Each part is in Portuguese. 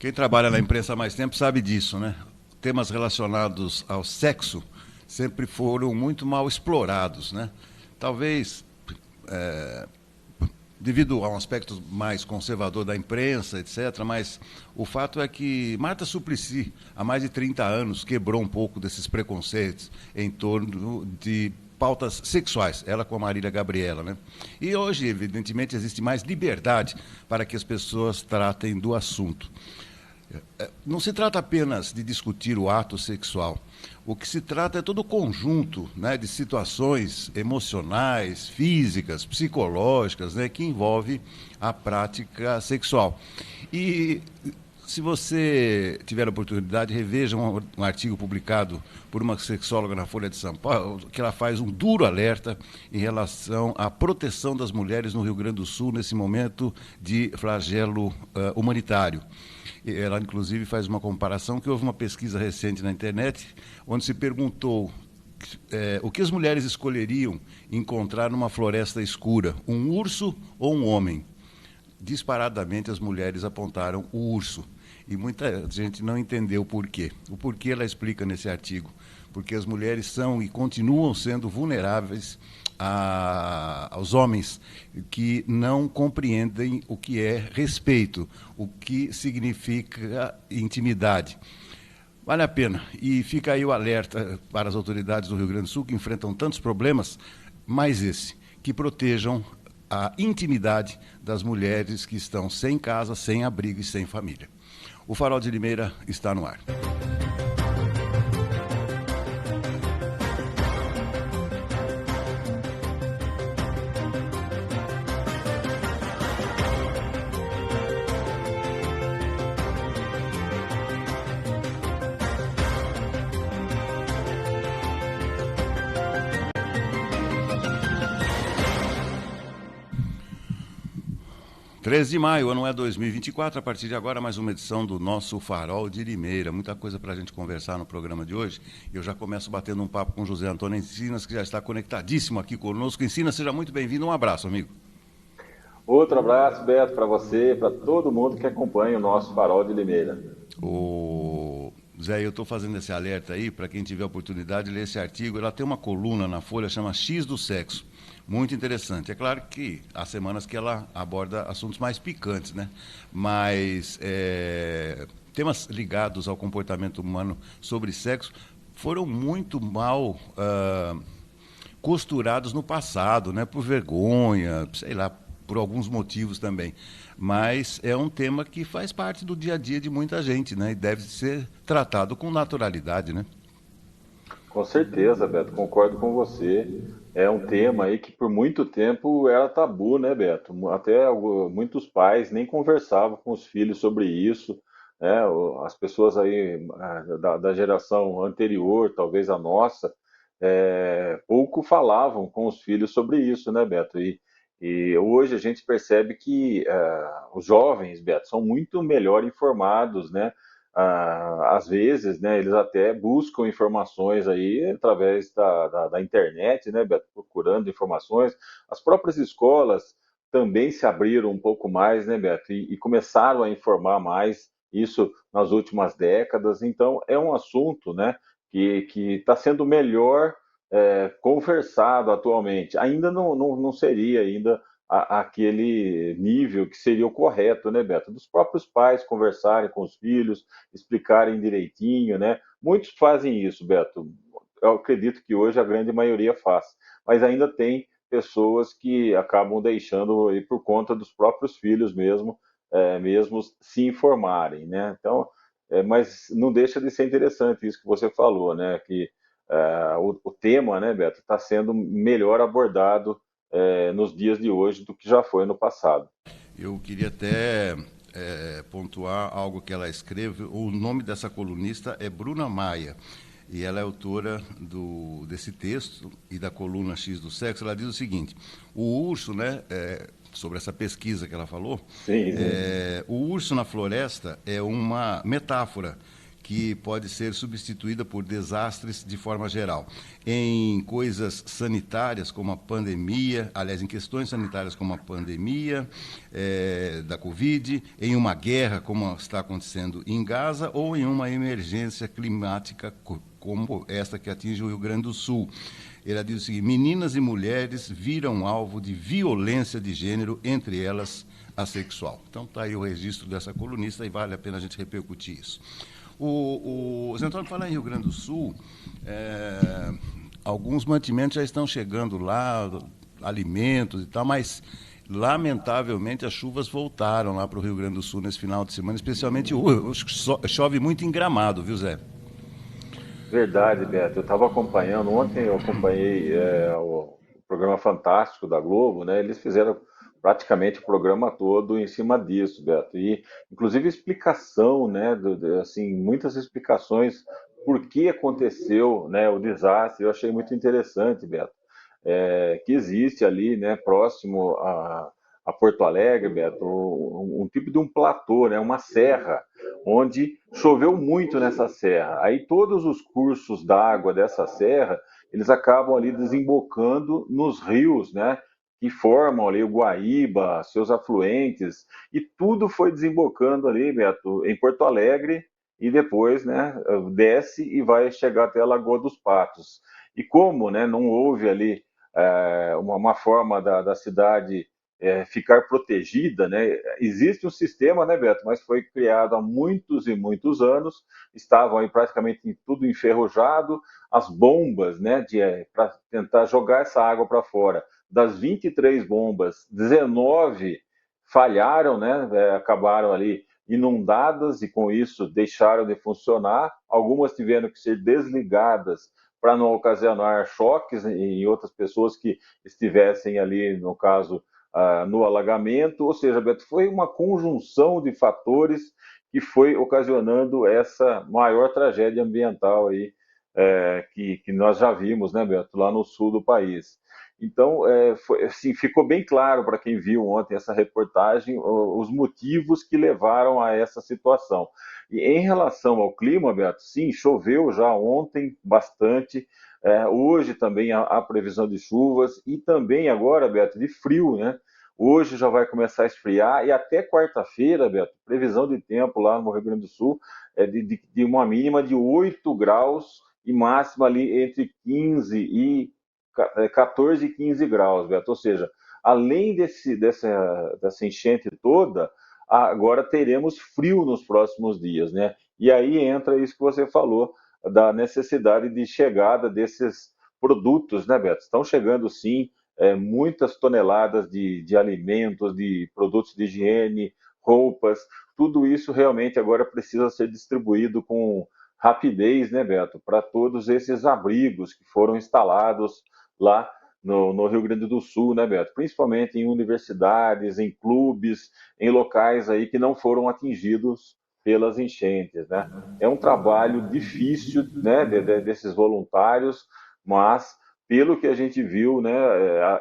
Quem trabalha na imprensa há mais tempo sabe disso, né? Temas relacionados ao sexo sempre foram muito mal explorados, né? Talvez devido a um aspecto mais conservador da imprensa, etc., mas o fato é que Marta Suplicy, há mais de 30 anos, quebrou um pouco desses preconceitos em torno de pautas sexuais, ela com a Marília Gabriela, né? E hoje, evidentemente, existe mais liberdade para que as pessoas tratem do assunto. Não se trata apenas de discutir o ato sexual. O que se trata é todo o conjunto, né, de situações emocionais, físicas, psicológicas, né, que envolve a prática sexual. E se você tiver a oportunidade, reveja um artigo publicado por uma sexóloga na Folha de São Paulo, que ela faz um duro alerta em relação à proteção das mulheres no Rio Grande do Sul nesse momento de flagelo humanitário. Ela, inclusive, faz uma comparação que houve uma pesquisa recente na internet, onde se perguntou o que as mulheres escolheriam encontrar numa floresta escura, um urso ou um homem. Disparadamente, as mulheres apontaram o urso. E muita gente não entendeu o porquê. O porquê ela explica nesse artigo. Porque as mulheres são e continuam sendo vulneráveis aos homens que não compreendem o que é respeito, o que significa intimidade. Vale a pena. E fica aí o alerta para as autoridades do Rio Grande do Sul, que enfrentam tantos problemas, mais esse, que protejam a intimidade das mulheres que estão sem casa, sem abrigo e sem família. O Farol de Limeira está no ar. Treze de maio, ano é 2024, a partir de agora mais uma edição do nosso Farol de Limeira. Muita coisa para a gente conversar no programa de hoje. Eu já começo batendo um papo com José Antônio Encinas, que já está conectadíssimo aqui conosco. Encinas, seja muito bem-vindo, um abraço, amigo. Outro abraço, Beto, para você, para todo mundo que acompanha o nosso Farol de Limeira. Zé, eu estou fazendo esse alerta aí, para quem tiver a oportunidade de ler esse artigo. Ela tem uma coluna na Folha, chama X do Sexo. Muito interessante. É claro que há semanas que ela aborda assuntos mais picantes, né? Mas temas ligados ao comportamento humano sobre sexo foram muito mal costurados no passado, né? Por vergonha, sei lá, por alguns motivos também. Mas é um tema que faz parte do dia a dia de muita gente, né? E deve ser tratado com naturalidade, né? Com certeza, Beto, concordo com você. É um tema aí que por muito tempo era tabu, né, Beto? Até muitos pais nem conversavam com os filhos sobre isso, né? As pessoas aí da geração anterior, talvez a nossa, pouco falavam com os filhos sobre isso, né, Beto? E hoje a gente percebe que os jovens, Beto, são muito melhor informados, né? Às vezes, né, eles até buscam informações aí através da internet, né, Beto, procurando informações. As próprias escolas também se abriram um pouco mais, né, Beto, e começaram a informar mais isso nas últimas décadas. Então, é um assunto, né, que está sendo melhor conversado atualmente. Ainda não seria ainda aquele nível que seria o correto, né, Beto? Dos próprios pais conversarem com os filhos, explicarem direitinho, né? Muitos fazem isso, Beto. Eu acredito que hoje a grande maioria faz, mas ainda tem pessoas que acabam deixando aí por conta dos próprios filhos mesmo, mesmo se informarem, né? Então, mas não deixa de ser interessante isso que você falou, né? Que o tema, né, Beto, está sendo melhor abordado nos dias de hoje do que já foi no passado. Eu queria até pontuar algo que ela escreve. O nome dessa colunista é Bruna Maia, e ela é autora desse texto e da coluna X do Sexo. Ela diz o seguinte: o urso, né, sobre essa pesquisa que ela falou, Sim. o urso na floresta é uma metáfora que pode ser substituída por desastres de forma geral. Em coisas sanitárias, como a pandemia, aliás, em questões sanitárias como a pandemia da Covid, em uma guerra, como está acontecendo em Gaza, ou em uma emergência climática como esta que atinge o Rio Grande do Sul. Ele diz o seguinte: meninas e mulheres viram alvo de violência de gênero, entre elas a sexual. Então está aí o registro dessa colunista e vale a pena a gente repercutir isso. O Zé Antônio, falar em Rio Grande do Sul, alguns mantimentos já estão chegando lá, alimentos e tal, mas lamentavelmente as chuvas voltaram lá para o Rio Grande do Sul nesse final de semana, especialmente chove muito em Gramado, viu, Zé? Verdade, Beto. Eu estava acompanhando, ontem eu acompanhei o programa Fantástico da Globo, né? Eles fizeram praticamente o programa todo em cima disso, Beto. E, inclusive, explicação, né? Assim, muitas explicações por que aconteceu, né, o desastre. Eu achei muito interessante, Beto. Que existe ali, né, próximo a Porto Alegre, Beto, um tipo de um platô, né, uma serra, onde choveu muito nessa serra. Aí todos os cursos d'água dessa serra, eles acabam ali desembocando nos rios, né, que formam ali o Guaíba, seus afluentes, e tudo foi desembocando ali, Beto, em Porto Alegre, e depois, né, desce e vai chegar até a Lagoa dos Patos. E como, né, não houve ali uma forma da cidade ficar protegida, né? Existe um sistema, né, Beto, mas foi criado há muitos e muitos anos, estavam aí praticamente tudo enferrujado, as bombas, né, para tentar jogar essa água para fora. Das 23 bombas, 19 falharam, né, acabaram ali inundadas e com isso deixaram de funcionar. Algumas tiveram que ser desligadas para não ocasionar choques em outras pessoas que estivessem ali, no caso, no alagamento. Ou seja, Beto, foi uma conjunção de fatores que foi ocasionando essa maior tragédia ambiental aí, que nós já vimos, né, Beto, lá no sul do país. Então, assim, ficou bem claro para quem viu ontem essa reportagem os motivos que levaram a essa situação. E em relação ao clima, Beto, sim, choveu já ontem bastante. Hoje também há previsão de chuvas e também agora, Beto, de frio, né? Hoje já vai começar a esfriar e até quarta-feira, Beto, previsão de tempo lá no Rio Grande do Sul é de uma mínima de 8 graus e máxima ali entre 15 e 14 e 15 graus, Beto. Ou seja, além dessa enchente toda, agora teremos frio nos próximos dias, né? E aí entra isso que você falou, da necessidade de chegada desses produtos, né, Beto? Estão chegando, sim, muitas toneladas de alimentos, de produtos de higiene, roupas, tudo isso realmente agora precisa ser distribuído com rapidez, né, Beto, para todos esses abrigos que foram instalados lá no Rio Grande do Sul, né, Beto? Principalmente em universidades, em clubes, em locais aí que não foram atingidos pelas enchentes, né? É um trabalho difícil, né, desses voluntários, mas pelo que a gente viu, né,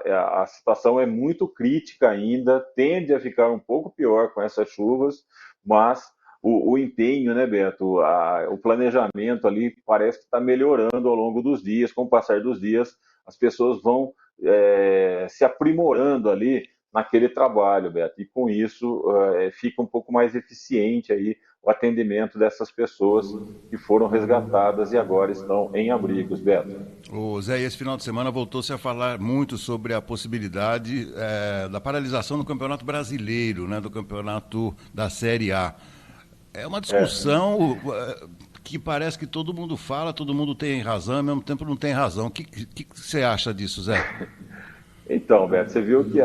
a situação é muito crítica ainda, tende a ficar um pouco pior com essas chuvas, mas o empenho, né, Beto, o planejamento ali parece que está melhorando ao longo dos dias. Com o passar dos dias, as pessoas vão se aprimorando ali naquele trabalho, Beto, e com isso fica um pouco mais eficiente aí o atendimento dessas pessoas que foram resgatadas e agora estão em abrigos, Beto. O Zé, esse final de semana voltou-se a falar muito sobre a possibilidade da paralisação do Campeonato Brasileiro, né, do campeonato da Série A. É uma discussão que parece que todo mundo fala, todo mundo tem razão, ao mesmo tempo não tem razão. O que você acha disso, Zé? Então, Beto, você viu que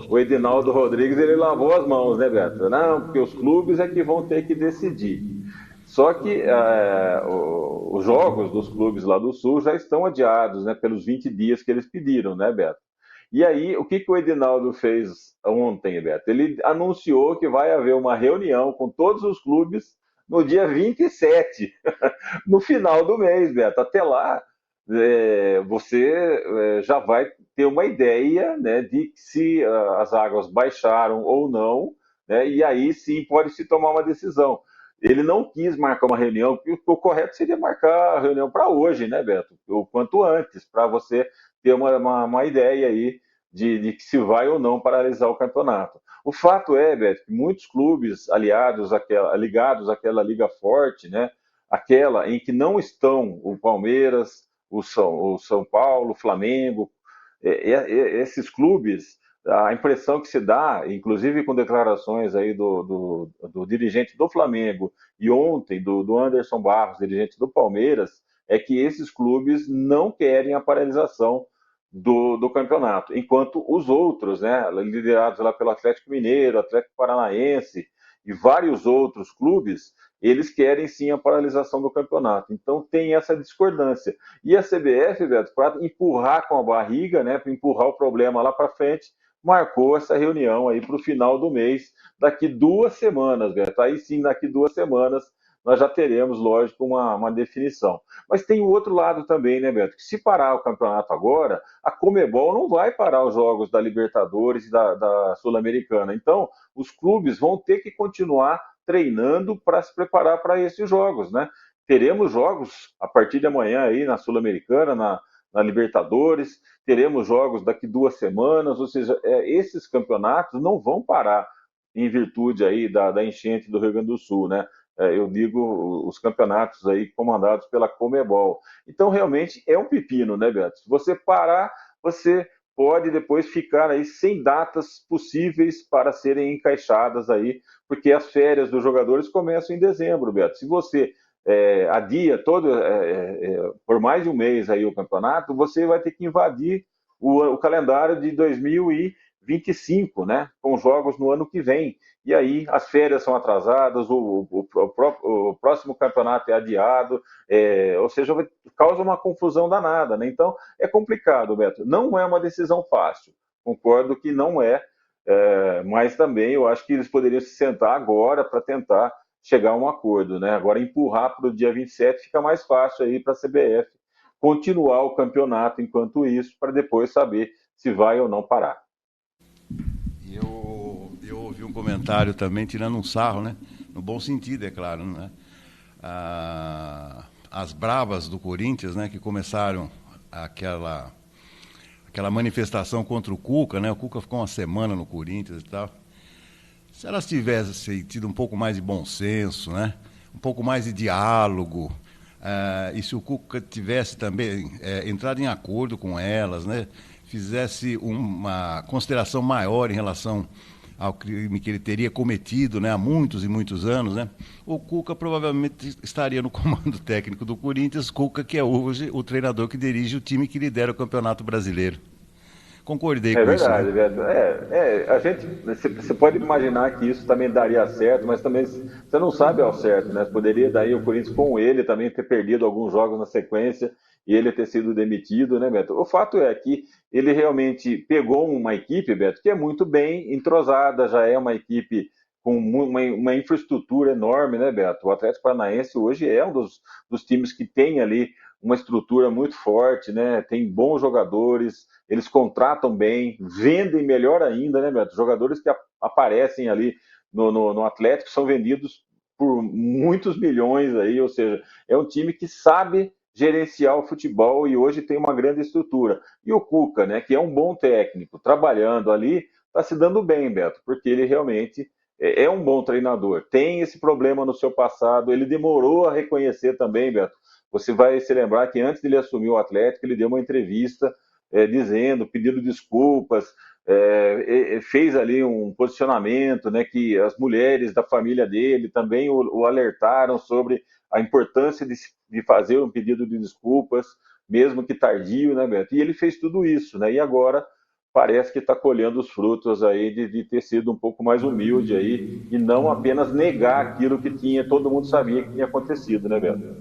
o Edinaldo Rodrigues ele lavou as mãos, né, Beto? Não, porque os clubes é que vão ter que decidir. Só que os jogos dos clubes lá do Sul já estão adiados, né, pelos 20 dias que eles pediram, né, Beto? E aí, o que o Edinaldo fez ontem, Beto? Ele anunciou que vai haver uma reunião com todos os clubes no dia 27, no final do mês, Beto. Até lá, você já vai ter uma ideia, né, de se as águas baixaram ou não, né, e aí sim pode se tomar uma decisão. ele não quis marcar uma reunião, porque o correto seria marcar a reunião para hoje, né, Beto? O quanto antes, para você ter uma ideia aí de que se vai ou não paralisar o campeonato. O fato é, Beto, que muitos clubes ligados àquela liga forte, né, aquela em que não estão o Palmeiras, o São Paulo, o Flamengo, esses clubes, a impressão que se dá, inclusive com declarações aí do dirigente do Flamengo e ontem do Anderson Barros, dirigente do Palmeiras, é que esses clubes não querem a paralisação do campeonato, enquanto os outros, né, liderados lá pelo Atlético Mineiro, Atlético Paranaense e vários outros clubes, eles querem sim a paralisação do campeonato. Então tem essa discordância. E a CBF, Beto, para empurrar com a barriga, né, para empurrar o problema lá para frente, marcou essa reunião aí para o final do mês, daqui 2 semanas, Beto. Aí sim, daqui 2 semanas, nós já teremos, lógico, uma definição. Mas tem o outro lado também, né, Beto? Que se parar o campeonato agora, a Comebol não vai parar os jogos da Libertadores e da Sul-Americana. Então, os clubes vão ter que continuar treinando para se preparar para esses jogos, né? Teremos jogos a partir de amanhã aí na Sul-Americana, na Libertadores, teremos jogos daqui 2 semanas, ou seja, esses campeonatos não vão parar em virtude aí da enchente do Rio Grande do Sul, né? Eu digo os campeonatos aí comandados pela Comebol. Então, realmente é um pepino, né, Beto? Se você parar, você pode depois ficar aí sem datas possíveis para serem encaixadas aí, porque as férias dos jogadores começam em dezembro, Beto. Se você adia por mais de um mês aí o campeonato, você vai ter que invadir o calendário de 2025, né? Com jogos no ano que vem. E aí as férias são atrasadas, o próximo campeonato é adiado, ou seja, causa uma confusão danada, né? Então é complicado, Beto. Não é uma decisão fácil. Concordo que não mas também eu acho que eles poderiam se sentar agora para tentar chegar a um acordo, né? Agora empurrar para o dia 27 fica mais fácil aí para a CBF continuar o campeonato enquanto isso, para depois saber se vai ou não parar. Eu ouvi um comentário também tirando um sarro, né? No bom sentido, é claro, né? As bravas do Corinthians, né? Que começaram aquela manifestação contra o Cuca, né? O Cuca ficou uma semana no Corinthians e tal. Se elas tivessem tido um pouco mais de bom senso, né? Um pouco mais de diálogo, e se o Cuca tivesse também entrado em acordo com elas, né? Fizesse uma consideração maior em relação ao crime que ele teria cometido, né, há muitos e muitos anos, né, o Cuca provavelmente estaria no comando técnico do Corinthians, Cuca que é hoje o treinador que dirige o time que lidera o Campeonato Brasileiro. Concordei com Verdade, isso, né? Beto. A gente, você pode imaginar que isso também daria certo, mas também você não sabe ao certo, né? Poderia daí o Corinthians com ele também ter perdido alguns jogos na sequência e ele ter sido demitido, né, Beto? O fato é que ele realmente pegou uma equipe, Beto, que é muito bem entrosada, já é uma equipe com uma infraestrutura enorme, né, Beto? O Atlético Paranaense hoje é um dos times que tem ali uma estrutura muito forte, né? Tem bons jogadores, eles contratam bem, vendem melhor ainda, né, Beto? Jogadores que aparecem ali no Atlético são vendidos por muitos milhões aí, ou seja, é um time que sabe gerenciar o futebol e hoje tem uma grande estrutura. E o Cuca, né, que é um bom técnico, trabalhando ali, está se dando bem, Beto, porque ele realmente é um bom treinador. Tem esse problema no seu passado, ele demorou a reconhecer também, Beto. Você vai se lembrar que antes de ele assumir o Atlético, ele deu uma entrevista dizendo, pedindo desculpas, fez ali um posicionamento, né, que as mulheres da família dele também o alertaram sobre a importância de fazer um pedido de desculpas, mesmo que tardio, né, Beto? E ele fez tudo isso, né? E agora parece que está colhendo os frutos aí de ter sido um pouco mais humilde aí e não apenas negar aquilo que tinha, todo mundo sabia que tinha acontecido, né, Beto?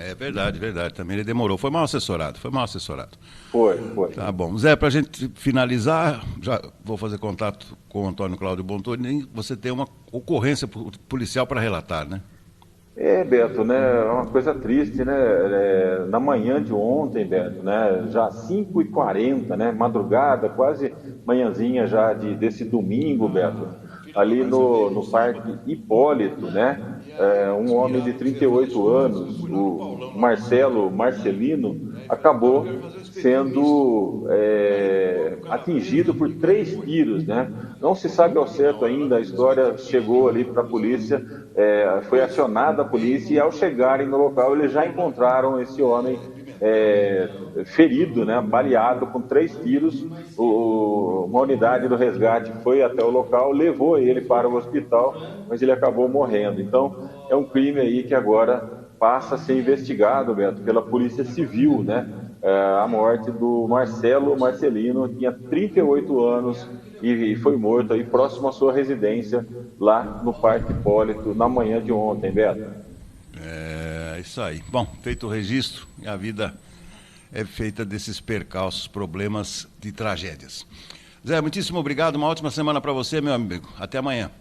É verdade, verdade. Também ele demorou. Foi mal assessorado, foi mal assessorado. Foi. Tá bom. Zé, para a gente finalizar, já vou fazer contato com o Antônio Cláudio Bontoni. Você tem uma ocorrência policial para relatar, né? Beto, né? É uma coisa triste, né? Na manhã de ontem, Beto, né? Já 5h40, né? Madrugada, quase manhãzinha já desse domingo, Beto, ali no Parque Hipólito, né? um homem de 38 anos, o Marcelo Marcelino, acabou sendo atingido por 3 tiros, né? Não se sabe ao certo ainda, a história chegou ali para a polícia, foi acionada a polícia e ao chegarem no local eles já encontraram esse homem ferido, né, baleado com 3 tiros. Uma unidade do resgate foi até o local, levou ele para o hospital, mas ele acabou morrendo. Então, é um crime aí que agora passa a ser investigado, Beto, pela Polícia Civil, né? A morte do Marcelo Marcelino, tinha 38 anos e foi morto aí próximo à sua residência, lá no Parque Hipólito, na manhã de ontem, Beto. É isso aí. Bom, feito o registro, a vida é feita desses percalços, problemas de tragédias. Zé, muitíssimo obrigado, uma ótima semana para você, meu amigo. Até amanhã.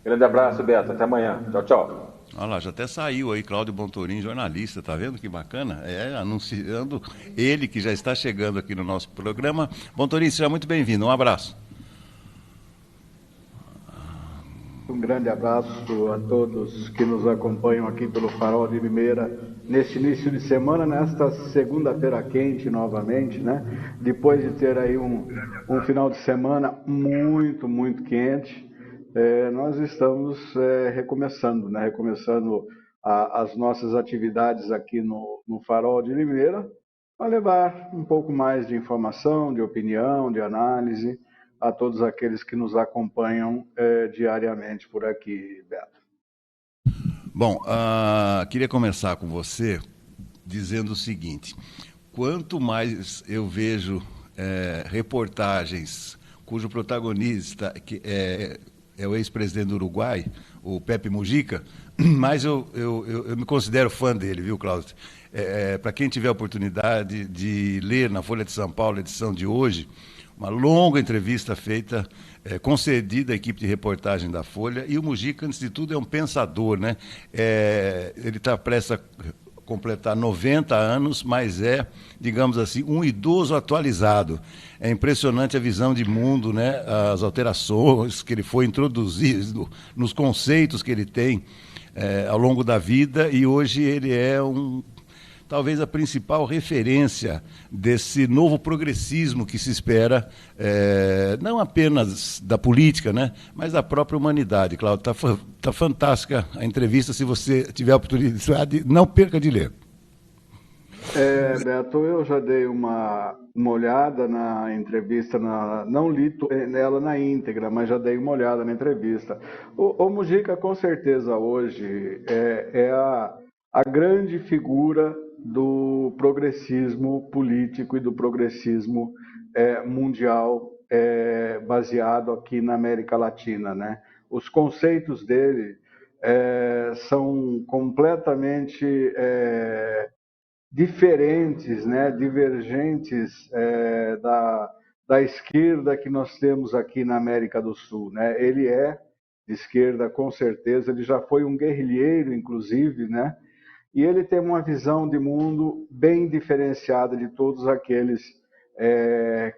Grande abraço, Beto. Até amanhã. Tchau, tchau. Olha lá, já até saiu aí, Cláudio Bontorim, jornalista, tá vendo que bacana? Anunciando ele que já está chegando aqui no nosso programa. Bontorim, seja muito bem-vindo, um abraço. Um grande abraço a todos que nos acompanham aqui pelo Farol de Limeira neste início de semana, nesta segunda-feira quente novamente, né? Depois de ter aí um final de semana muito quente, nós estamos recomeçando, né? Recomeçando as nossas atividades aqui no Farol de Limeira, para levar um pouco mais de informação, de opinião, de análise a todos aqueles que nos acompanham diariamente por aqui, Beto. Bom, queria começar com você dizendo o seguinte: quanto mais eu vejo reportagens cujo protagonista é o ex-presidente do Uruguai, o Pepe Mujica, mais eu me considero fã dele, viu, Cláudio? Para quem tiver a oportunidade de ler na Folha de São Paulo, edição de hoje, uma longa entrevista feita, concedida à equipe de reportagem da Folha, e o Mujica, antes de tudo, é um pensador, né? Ele está prestes a completar 90 anos, mas digamos assim, um idoso atualizado. É impressionante a visão de mundo, né? As alterações que ele foi introduzindo, nos conceitos que ele tem ao longo da vida, e hoje ele é talvez a principal referência desse novo progressismo que se espera, não apenas da política, né, mas da própria humanidade. Cláudio, tá fantástica a entrevista. Se você tiver a oportunidade, não perca de ler. Beto, eu já dei uma olhada na entrevista, não li ela na íntegra, mas já dei uma olhada na entrevista. O Mujica, com certeza, hoje é a grande figura do progressismo político e do progressismo mundial baseado aqui na América Latina, né? Os conceitos dele são completamente diferentes, né? Divergentes da esquerda que nós temos aqui na América do Sul, né? Ele é de esquerda, com certeza, ele já foi um guerrilheiro, inclusive, né? E ele tem uma visão de mundo bem diferenciada de todos aqueles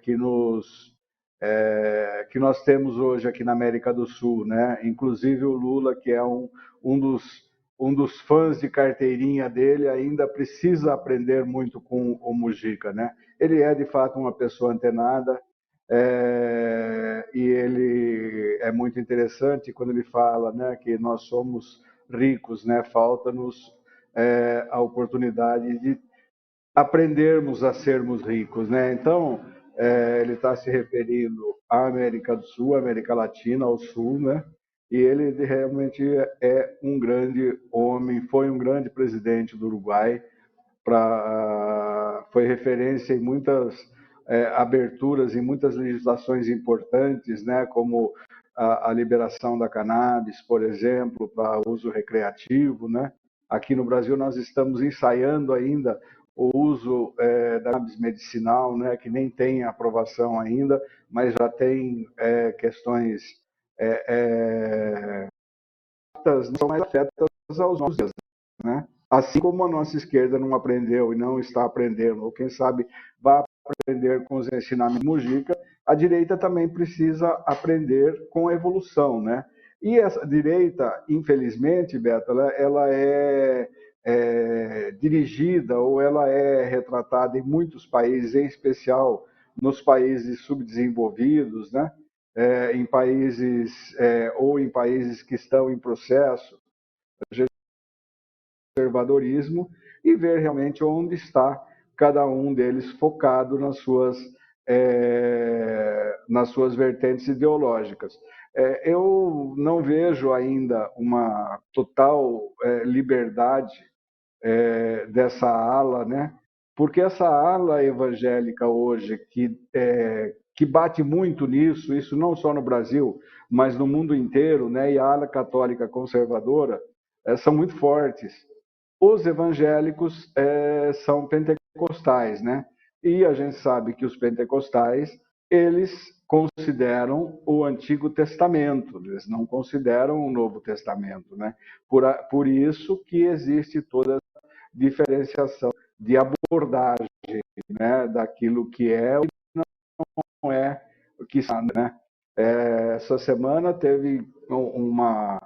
que nós temos hoje aqui na América do Sul, né? Inclusive o Lula, que é um dos fãs de carteirinha dele, ainda precisa aprender muito com o Mujica, né? Ele é de fato uma pessoa antenada, e ele é muito interessante quando ele fala, né, que nós somos ricos, né? Falta-nos a oportunidade de aprendermos a sermos ricos, né? Então, ele está se referindo à América do Sul, à América Latina, ao Sul, né? E ele realmente é um grande homem, foi um grande presidente do Uruguai, foi referência em muitas aberturas, em muitas legislações importantes, né? Como a liberação da cannabis, por exemplo, para uso recreativo, né? Aqui no Brasil nós estamos ensaiando ainda o uso da cannabis medicinal, né, que nem tem aprovação ainda, mas já tem questões não são mais afetas aos nossos dias, né? Assim como a nossa esquerda não aprendeu e não está aprendendo, ou quem sabe vai aprender com os ensinamentos de Mujica, a direita também precisa aprender com a evolução, né? E essa direita, infelizmente, Beto, ela é dirigida ou ela é retratada em muitos países, em especial nos países subdesenvolvidos, né? Em países ou em países que estão em processo de conservadorismo, e ver realmente onde está cada um deles focado nas suas vertentes ideológicas. Eu não vejo ainda uma total liberdade dessa ala, né? Porque essa ala evangélica hoje que bate muito nisso, isso não só no Brasil, mas no mundo inteiro, né? E a ala católica conservadora são muito fortes. Os evangélicos são pentecostais, né? E a gente sabe que os pentecostais, eles consideram o Antigo Testamento, eles não consideram o Novo Testamento, né? Por isso que existe toda essa diferenciação de abordagem, né? Daquilo que é e não é o que está, né? Essa semana teve uma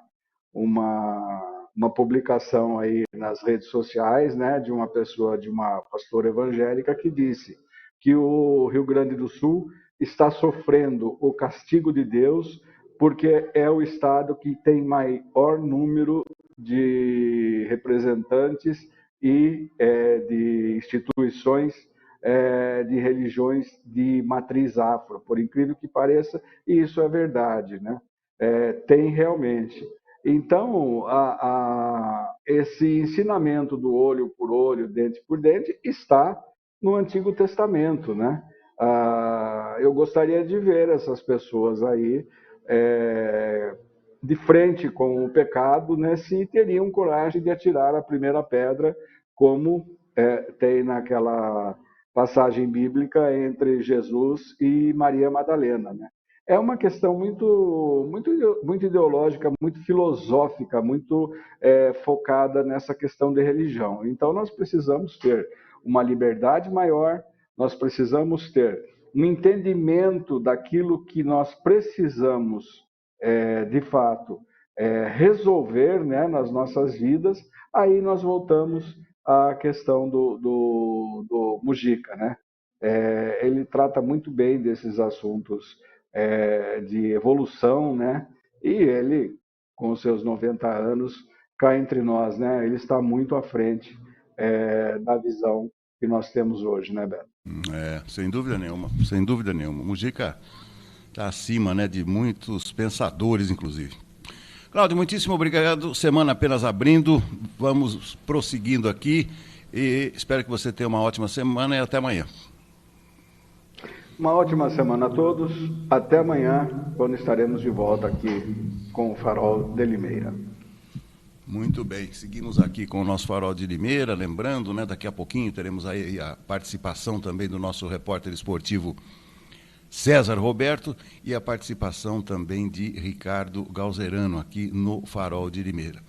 publicação aí nas redes sociais, né, de uma pessoa, de uma pastora evangélica, que disse que o Rio Grande do Sul está sofrendo o castigo de Deus porque é o estado que tem maior número de representantes e de instituições de religiões de matriz afro, por incrível que pareça, e isso é verdade, né? Tem realmente. Então, esse ensinamento do olho por olho, dente por dente, está no Antigo Testamento, né? Eu gostaria de ver essas pessoas aí de frente com o pecado, né? Se teriam coragem de atirar a primeira pedra, como tem naquela passagem bíblica entre Jesus e Maria Madalena, né? É uma questão muito ideológica, muito filosófica, muito focada nessa questão de religião. Então, nós precisamos ter uma liberdade maior, nós precisamos ter um entendimento daquilo que nós precisamos, de fato, resolver, né, nas nossas vidas. Aí nós voltamos à questão do Mujica, né? Ele trata muito bem desses assuntos de evolução, né? E ele, com os seus 90 anos, cá entre nós, né? Ele está muito à frente da visão que nós temos hoje, né, Beto? Sem dúvida nenhuma, sem dúvida nenhuma. Mujica está acima, né, de muitos pensadores, inclusive. Cláudio, muitíssimo obrigado. Semana apenas abrindo, vamos prosseguindo aqui e espero que você tenha uma ótima semana e até amanhã. Uma ótima semana a todos. Até amanhã, quando estaremos de volta aqui com o Farol de Limeira. Muito bem, seguimos aqui com o nosso Farol de Limeira, lembrando, né, daqui a pouquinho teremos aí a participação também do nosso repórter esportivo César Roberto e a participação também de Ricardo Galzerano aqui no Farol de Limeira.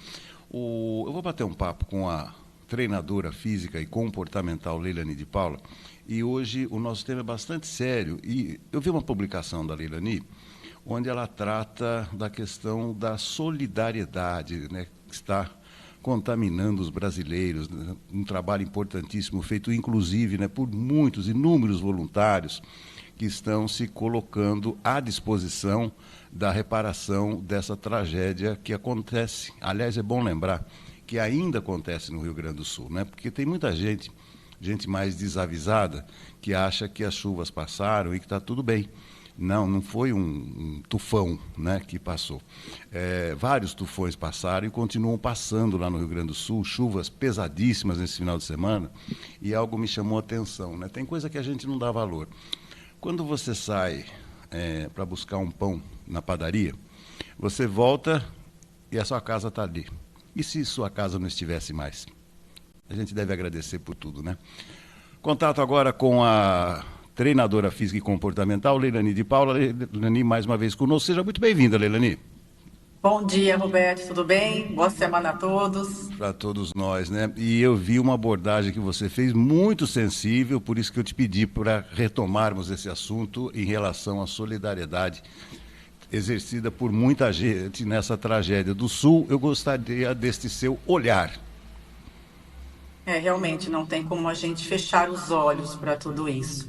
Eu vou bater um papo com a treinadora física e comportamental Leilani de Paula, e hoje o nosso tema é bastante sério, e eu vi uma publicação da Leilani onde ela trata da questão da solidariedade, né, que está contaminando os brasileiros, né, um trabalho importantíssimo feito inclusive, né, por muitos, inúmeros voluntários que estão se colocando à disposição da reparação dessa tragédia que acontece. Aliás, é bom lembrar que ainda acontece no Rio Grande do Sul, né? Porque tem muita gente mais desavisada, que acha que as chuvas passaram e que está tudo bem. Não foi um tufão, né, que passou. Vários tufões passaram e continuam passando lá no Rio Grande do Sul, chuvas pesadíssimas nesse final de semana, e algo me chamou a atenção, né? Tem coisa que a gente não dá valor. Quando você sai para buscar um pão na padaria, você volta e a sua casa está ali. E se sua casa não estivesse mais? A gente deve agradecer por tudo, né? Contato agora com a treinadora física e comportamental, Leilani de Paula. Leilani, mais uma vez conosco. Seja muito bem-vinda, Leilani. Bom dia, Roberto. Tudo bem? Boa semana a todos. Para todos nós, né? E eu vi uma abordagem que você fez muito sensível, por isso que eu te pedi para retomarmos esse assunto em relação à solidariedade. exercida por muita gente nessa tragédia do Sul, eu gostaria deste seu olhar. Realmente não tem como a gente fechar os olhos para tudo isso.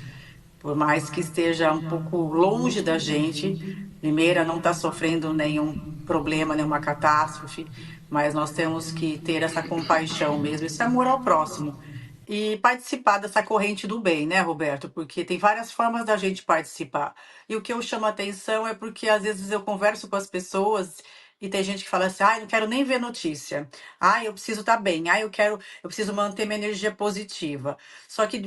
Por mais que esteja um pouco longe da gente, Limeira não está sofrendo nenhum problema, nenhuma catástrofe, mas nós temos que ter essa compaixão mesmo, esse amor ao próximo. E participar dessa corrente do bem, né, Roberto? Porque tem várias formas da gente participar. E o que eu chamo a atenção é porque às vezes eu converso com as pessoas e tem gente que fala assim: "Ai, não quero nem ver notícia. Ai, eu preciso estar bem. Ai, eu preciso manter minha energia positiva." Só que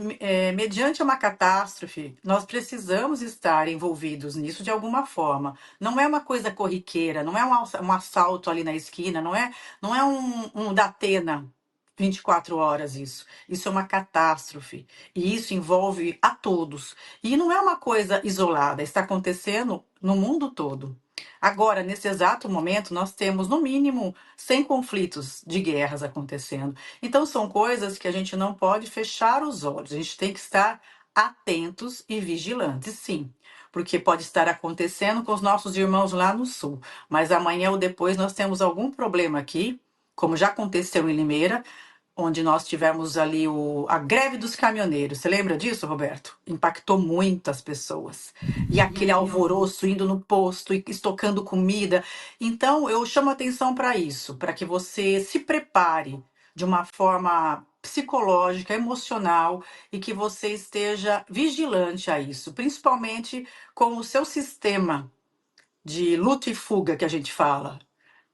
mediante uma catástrofe, nós precisamos estar envolvidos nisso de alguma forma. Não é uma coisa corriqueira, não é um assalto ali na esquina, não é um Datena 24 horas isso. Isso é uma catástrofe. E isso envolve a todos. E não é uma coisa isolada, está acontecendo no mundo todo. Agora, nesse exato momento, nós temos, no mínimo, 100 conflitos de guerras acontecendo. Então, são coisas que a gente não pode fechar os olhos. A gente tem que estar atentos e vigilantes, sim. Porque pode estar acontecendo com os nossos irmãos lá no sul. Mas amanhã ou depois nós temos algum problema aqui, como já aconteceu em Limeira, onde nós tivemos ali a greve dos caminhoneiros. Você lembra disso, Roberto? Impactou muitas pessoas. E aquele alvoroço indo no posto e estocando comida. Então, eu chamo atenção para isso, para que você se prepare de uma forma psicológica, emocional e que você esteja vigilante a isso, principalmente com o seu sistema de luta e fuga que a gente fala.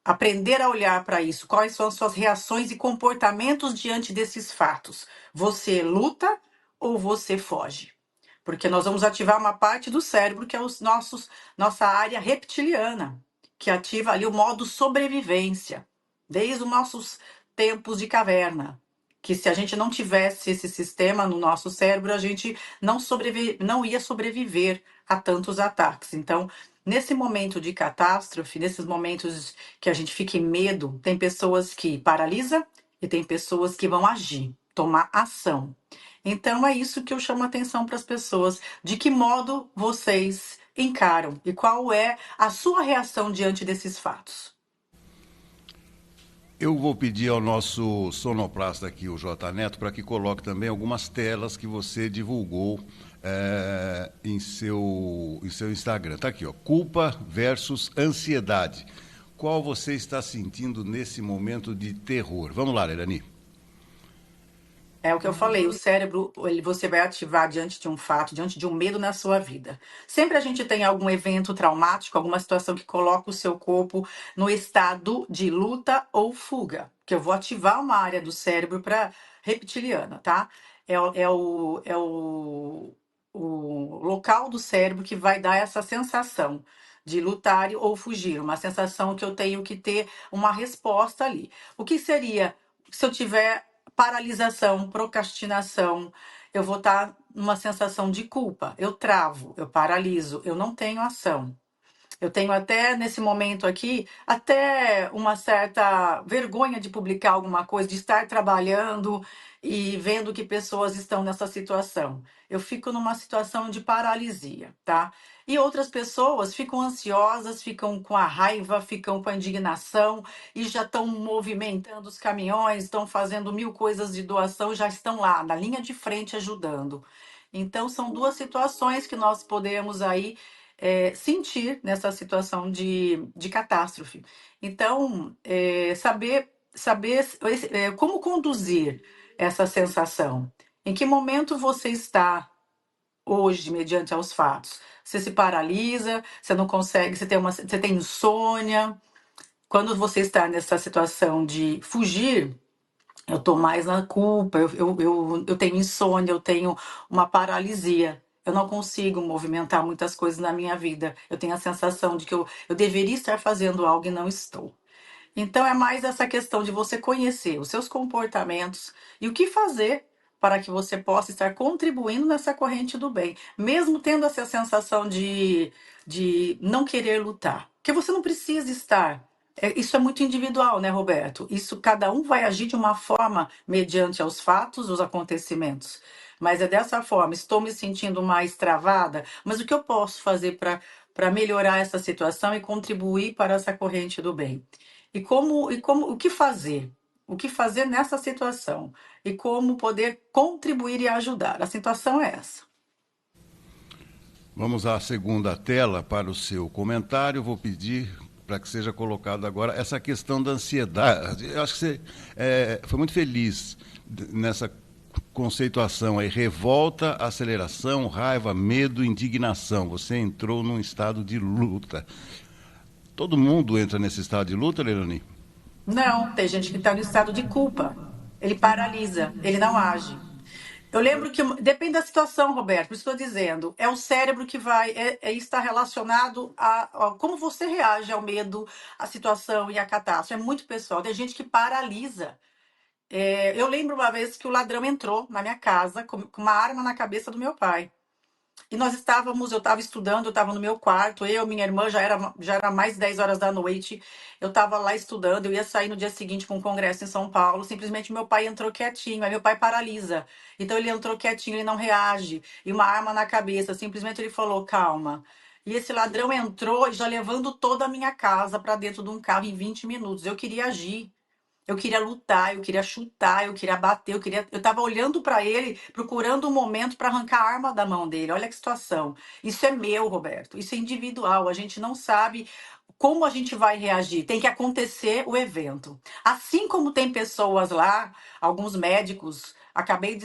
Aprender a olhar para isso, quais são as suas reações e comportamentos diante desses fatos. Você luta ou você foge? Porque nós vamos ativar uma parte do cérebro que é nossa área reptiliana, que ativa ali o modo sobrevivência, desde os nossos tempos de caverna. Que se a gente não tivesse esse sistema no nosso cérebro, a gente não ia sobreviver a tantos ataques. Então, nesse momento de catástrofe, nesses momentos que a gente fica em medo, tem pessoas que paralisam e tem pessoas que vão agir, tomar ação. Então é isso que eu chamo a atenção para as pessoas. De que modo vocês encaram e qual é a sua reação diante desses fatos? Eu vou pedir ao nosso sonoplasta aqui, o J Neto, para que coloque também algumas telas que você divulgou em seu Instagram. Está aqui, ó, culpa versus ansiedade. Qual você está sentindo nesse momento de terror? Vamos lá, Elani. É o que eu falei, o cérebro, você vai ativar diante de um fato, diante de um medo na sua vida. Sempre a gente tem algum evento traumático, alguma situação que coloca o seu corpo no estado de luta ou fuga, que eu vou ativar uma área do cérebro para reptiliana, tá? É o local do cérebro que vai dar essa sensação de lutar ou fugir, uma sensação que eu tenho que ter uma resposta ali. O que seria se eu tiver paralisação, procrastinação, eu vou estar numa sensação de culpa. Eu travo, eu paraliso, eu não tenho ação. Eu tenho até, nesse momento aqui, até uma certa vergonha de publicar alguma coisa, de estar trabalhando e vendo que pessoas estão nessa situação. Eu fico numa situação de paralisia, tá? E outras pessoas ficam ansiosas, ficam com a raiva, ficam com a indignação e já estão movimentando os caminhões, estão fazendo mil coisas de doação, já estão lá, na linha de frente, ajudando. Então, são duas situações que nós podemos aí sentir nessa situação de catástrofe. Então, saber como conduzir essa sensação. Em que momento você está hoje, mediante aos fatos? Você se paralisa, você não consegue, você tem insônia. Quando você está nessa situação de fugir, eu estou mais na culpa, eu tenho insônia, eu tenho uma paralisia. Eu não consigo movimentar muitas coisas na minha vida. Eu tenho a sensação de que eu deveria estar fazendo algo e não estou. Então, é mais essa questão de você conhecer os seus comportamentos e o que fazer para que você possa estar contribuindo nessa corrente do bem, mesmo tendo essa sensação de não querer lutar. Porque você não precisa estar. Isso é muito individual, né, Roberto? Isso cada um vai agir de uma forma mediante aos fatos, os acontecimentos. Mas é dessa forma, estou me sentindo mais travada, mas o que eu posso fazer para melhorar essa situação e contribuir para essa corrente do bem. O que fazer? O que fazer nessa situação? E como poder contribuir e ajudar? A situação é essa. Vamos à segunda tela para o seu comentário. Vou pedir para que seja colocado agora essa questão da ansiedade. Eu acho que você foi muito feliz nessa conceituação aí: revolta, aceleração, raiva, medo, indignação. Você entrou num estado de luta. Todo mundo entra nesse estado de luta, Leilani? Não, tem gente que está no estado de culpa. Ele paralisa, ele não age. Eu lembro que depende da situação, Roberto, por isso estou dizendo, é o cérebro que vai, está relacionado a como você reage ao medo, à situação e à catástrofe. É muito pessoal, tem gente que paralisa. Eu lembro uma vez que o ladrão entrou na minha casa com uma arma na cabeça do meu pai. E eu estava estudando, eu estava no meu quarto, minha irmã, já era mais de 10 horas da noite, eu estava lá estudando, eu ia sair no dia seguinte para um congresso em São Paulo, simplesmente meu pai entrou quietinho, aí meu pai paralisa. Então ele entrou quietinho, ele não reage, e uma arma na cabeça, simplesmente ele falou, calma. E esse ladrão entrou já levando toda a minha casa para dentro de um carro em 20 minutos. Eu queria agir. Eu queria lutar, eu queria chutar, eu queria bater, eu tava olhando para ele, procurando um momento para arrancar a arma da mão dele. Olha que situação. Isso é meu, Roberto. Isso é individual. A gente não sabe como a gente vai reagir. Tem que acontecer o evento. Assim como tem pessoas lá, alguns médicos, acabei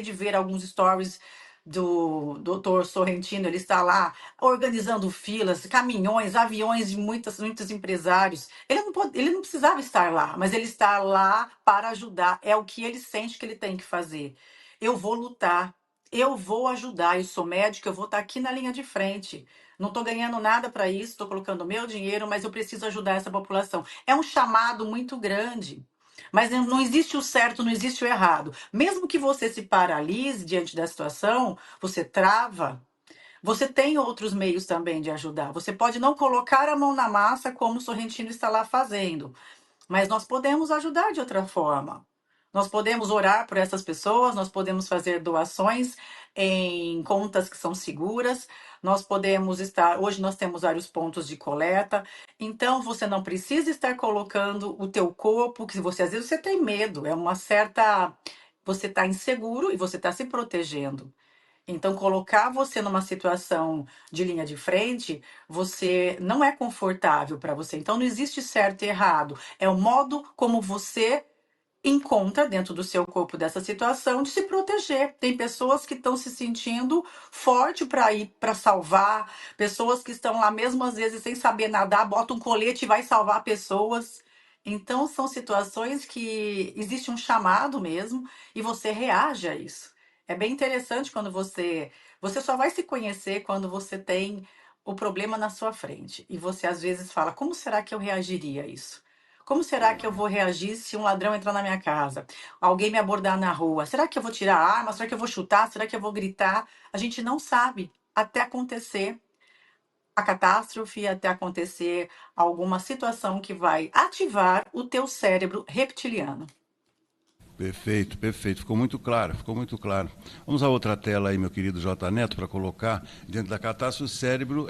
de ver alguns stories do doutor Sorrentino, ele está lá organizando filas, caminhões, aviões de muitos empresários. Ele não precisava estar lá, mas ele está lá para ajudar. É o que ele sente que ele tem que fazer. Eu vou lutar, eu vou ajudar. Eu sou médico, eu vou estar aqui na linha de frente. Não estou ganhando nada para isso, estou colocando meu dinheiro, mas eu preciso ajudar essa população. É um chamado muito grande. Mas não existe o certo, não existe o errado. Mesmo que você se paralise diante da situação, você trava, você tem outros meios também de ajudar. Você pode não colocar a mão na massa como o Sorrentino está lá fazendo, mas nós podemos ajudar de outra forma. Nós podemos orar por essas pessoas, nós podemos fazer doações em contas que são seguras, nós podemos estar. Hoje nós temos vários pontos de coleta, então você não precisa estar colocando o teu corpo, que você às vezes você tem medo, é uma certa. Você está inseguro e você está se protegendo. Então, colocar você numa situação de linha de frente, você não é confortável para você. Então, não existe certo e errado. É o modo como você encontra dentro do seu corpo dessa situação de se proteger. Tem pessoas que estão se sentindo forte para ir para salvar, pessoas que estão lá mesmo às vezes sem saber nadar, bota um colete e vai salvar pessoas. Então são situações que existe um chamado mesmo e você reage a isso. É bem interessante quando você só vai se conhecer quando você tem o problema na sua frente e você às vezes fala: como será que eu reagiria a isso? Como será que eu vou reagir se um ladrão entrar na minha casa? Alguém me abordar na rua? Será que eu vou tirar a arma? Será que eu vou chutar? Será que eu vou gritar? A gente não sabe até acontecer a catástrofe, até acontecer alguma situação que vai ativar o teu cérebro reptiliano. Perfeito, perfeito. Ficou muito claro, ficou muito claro. Vamos à outra tela aí, meu querido J. Neto, para colocar diante da catástrofe. O cérebro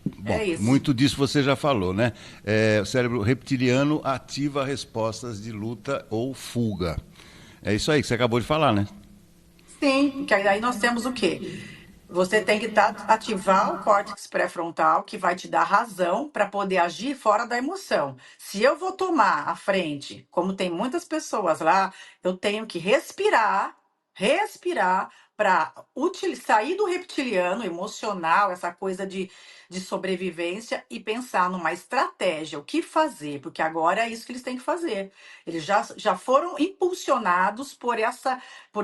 bom, É isso. muito disso você já falou, né? O cérebro reptiliano ativa respostas de luta ou fuga. É isso aí que você acabou de falar, né? Sim, porque aí nós temos o quê? Você tem que ativar o córtex pré-frontal, que vai te dar razão para poder agir fora da emoção. Se eu vou tomar a frente, como tem muitas pessoas lá, eu tenho que respirar para sair do reptiliano emocional, essa coisa de sobrevivência e pensar numa estratégia, o que fazer, porque agora é isso que eles têm que fazer. Eles já foram impulsionados por